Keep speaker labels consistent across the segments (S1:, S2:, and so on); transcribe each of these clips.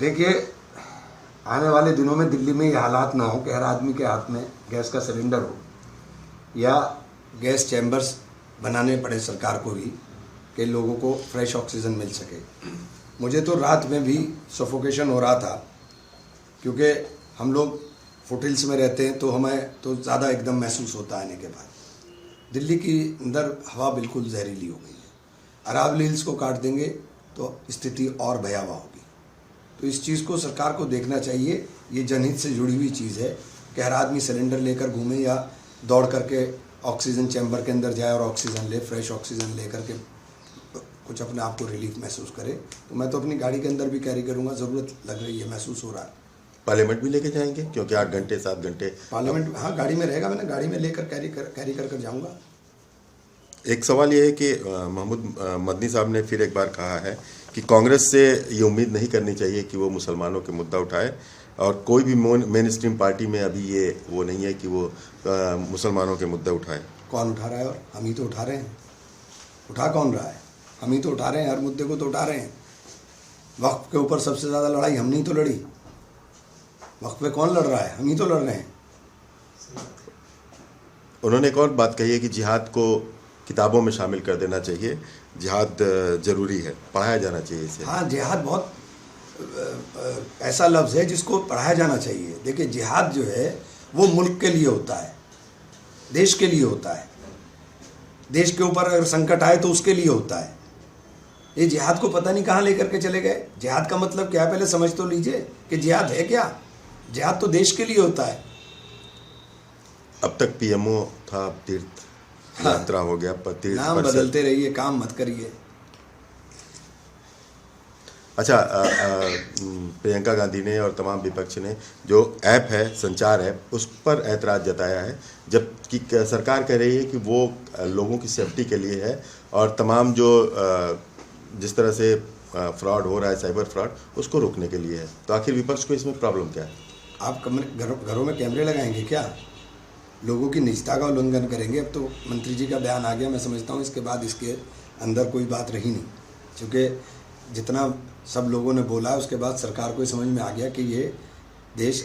S1: देखिए, आने वाले दिनों में दिल्ली में ये हालात ना हो कि हर आदमी के हाथ में गैस का सिलेंडर हो या गैस चैम्बर्स बनाने पड़े सरकार को भी कि लोगों को फ्रेश ऑक्सीजन मिल सके। मुझे तो रात में भी सफोकेशन हो रहा था, क्योंकि हम लोग फुटहिल्स में रहते हैं तो हमें तो ज़्यादा एकदम महसूस होता है आने के बाद। दिल्ली की अंदर हवा बिल्कुल जहरीली हो गई है। अरावली हिल्स को काट देंगे तो स्थिति और भयावह होगी। तो इस चीज़ को सरकार को देखना चाहिए। ये जनहित से जुड़ी हुई चीज़ है कि हर आदमी सिलेंडर लेकर घूमे या दौड़ करके ऑक्सीजन चैम्बर के अंदर जाए और ऑक्सीजन ले, फ्रेश ऑक्सीजन ले करके कुछ अपने आप को रिलीफ महसूस करे। तो मैं तो अपनी गाड़ी के अंदर भी कैरी करूँगा, ज़रूरत लग रही है, महसूस हो रहा है।
S2: पार्लियामेंट भी लेके जाएंगे क्योंकि 8 घंटे 7 घंटे
S1: पार्लियामेंट, हाँ, गाड़ी में रहेगा। मैंने गाड़ी में लेकर कैरी कर जाऊँगा।
S2: एक सवाल ये है कि महमूद मदनी साहब ने फिर एक बार कहा है कि कांग्रेस से ये उम्मीद नहीं करनी चाहिए कि वो मुसलमानों के मुद्दा उठाए, और कोई भी मेन स्ट्रीम पार्टी में अभी ये वो नहीं है कि वो मुसलमानों के मुद्दे उठाए।
S1: कौन उठा रहा है? और हम ही तो उठा रहे हैं। उठा कौन रहा है? हम ही तो उठा रहे हैं, हर मुद्दे को तो उठा रहे हैं। वक्फ के ऊपर सबसे ज़्यादा लड़ाई हमने ही तो लड़ी। वक्फ पे कौन लड़ रहा है? हम ही तो लड़ रहे हैं।
S2: उन्होंने एक और बात कही है कि जिहाद को किताबों में शामिल कर देना चाहिए, जिहाद जरूरी है, पढ़ाया जाना चाहिए इसे।
S1: हाँ, जिहाद बहुत ऐसा लफ्ज़ है जिसको पढ़ाया जाना चाहिए। देखिए, जिहाद जो है वो मुल्क के लिए होता है, देश के लिए होता है। देश के ऊपर अगर संकट आए तो उसके लिए होता है। ये जिहाद को पता नहीं कहाँ लेकर के चले गए। जिहाद का मतलब क्या है, पहले समझ तो लीजिए कि जिहाद है क्या। जिहाद तो देश के लिए होता है।
S2: अब तक पीएमओ था, अब तीर्थ यात्रा हो गया।
S1: नाम बदलते रहिए, काम मत करिए।
S2: अच्छा, प्रियंका गांधी ने और तमाम विपक्ष ने जो ऐप है, संचार ऐप, उस पर ऐतराज़ जताया है, जबकि सरकार कह रही है कि वो लोगों की सेफ्टी के लिए है और तमाम जो जिस तरह से फ्रॉड हो रहा है, साइबर फ्रॉड, उसको रोकने के लिए है। तो आखिर विपक्ष को इसमें प्रॉब्लम क्या है?
S1: आप घरों में कैमरे लगाएंगे क्या? लोगों की निजता का उल्लंघन करेंगे? अब तो मंत्री जी का बयान आ गया, मैं समझता हूँ इसके बाद इसके अंदर कोई बात रही नहीं, क्योंकि जितना सब लोगों ने बोला है उसके बाद सरकार को समझ में आ गया कि ये देश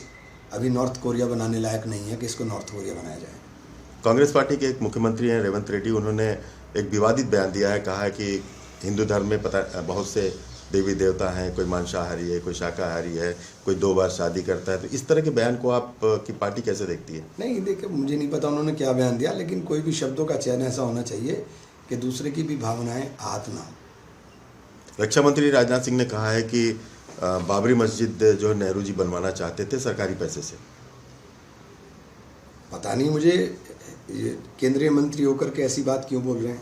S1: अभी नॉर्थ कोरिया बनाने लायक नहीं है कि इसको नॉर्थ कोरिया बनाया जाए।
S2: कांग्रेस पार्टी के एक मुख्यमंत्री हैं रेवंत रेड्डी, उन्होंने एक विवादित बयान दिया है। कहा है कि हिंदू धर्म में बहुत से देवी देवता हैं, कोई मांसाहारी है, कोई शाकाहारी है, कोई 2 बार शादी करता है। तो इस तरह के बयान को आप की पार्टी कैसे देखती है?
S1: नहीं, देखिए, मुझे नहीं पता उन्होंने क्या बयान दिया, लेकिन कोई भी शब्दों का चयन ऐसा होना चाहिए कि दूसरे की भी भावनाएं आहत ना हो।
S2: रक्षा मंत्री राजनाथ सिंह ने कहा है कि बाबरी मस्जिद जो है नेहरू जी बनवाना चाहते थे सरकारी पैसे से।
S1: पता नहीं मुझे, केंद्रीय मंत्री होकर के ऐसी बात क्यों बोल रहे हैं।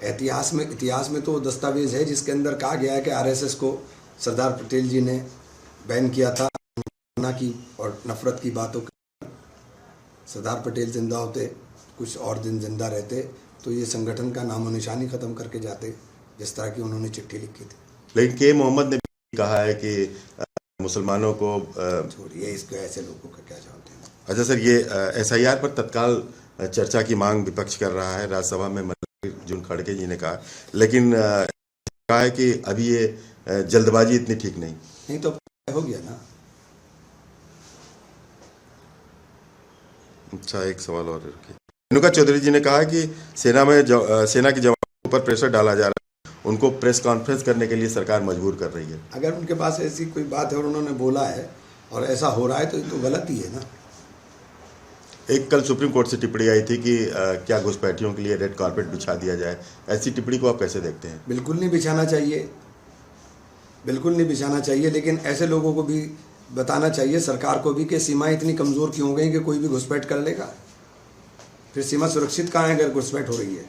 S1: इतिहास में तो दस्तावेज है जिसके अंदर कहा गया है कि आरएसएस को सरदार पटेल जी ने बैन किया था की और नफरत की बातों का। सरदार पटेल जिंदा होते, कुछ और दिन जिंदा रहते, तो ये संगठन का नामो निशानी ख़त्म करके जाते, जिस तरह की उन्होंने चिट्ठी लिखी थी।
S2: लेकिन के मोहम्मद ने भी कहा है कि मुसलमानों को
S1: छोड़िए, इसको ऐसे लोगों का क्या जानते हैं।
S2: अच्छा सर, ये एसआईआर पर तत्काल चर्चा की मांग विपक्ष कर रहा है। राज्यसभा में मल्लिकार्जुन खड़गे जी ने कहा, लेकिन कहा है कि अभी ये जल्दबाजी इतनी ठीक नहीं
S1: तो हो गया ना।
S2: अच्छा, एक सवाल और रखिए। रेणुका चौधरी जी ने कहा कि सेना के जवानों पर प्रेशर डाला जा रहा है, उनको प्रेस कॉन्फ्रेंस करने के लिए सरकार मजबूर कर रही है।
S1: अगर उनके पास ऐसी कोई बात है और उन्होंने बोला है और ऐसा हो रहा है तो ये तो गलत ही है ना।
S2: एक कल सुप्रीम कोर्ट से टिप्पणी आई थी कि क्या घुसपैठियों के लिए रेड कारपेट बिछा दिया जाए। ऐसी टिप्पणी को आप कैसे देखते हैं?
S1: बिल्कुल नहीं बिछाना चाहिए, बिल्कुल नहीं बिछाना चाहिए। लेकिन ऐसे लोगों को भी बताना चाहिए, सरकार को भी, कि सीमाएं इतनी कमज़ोर क्यों हो गई कि कोई भी घुसपैठ कर लेगा। फिर सीमा सुरक्षित कहाँ है अगर घुसपैठ हो रही है?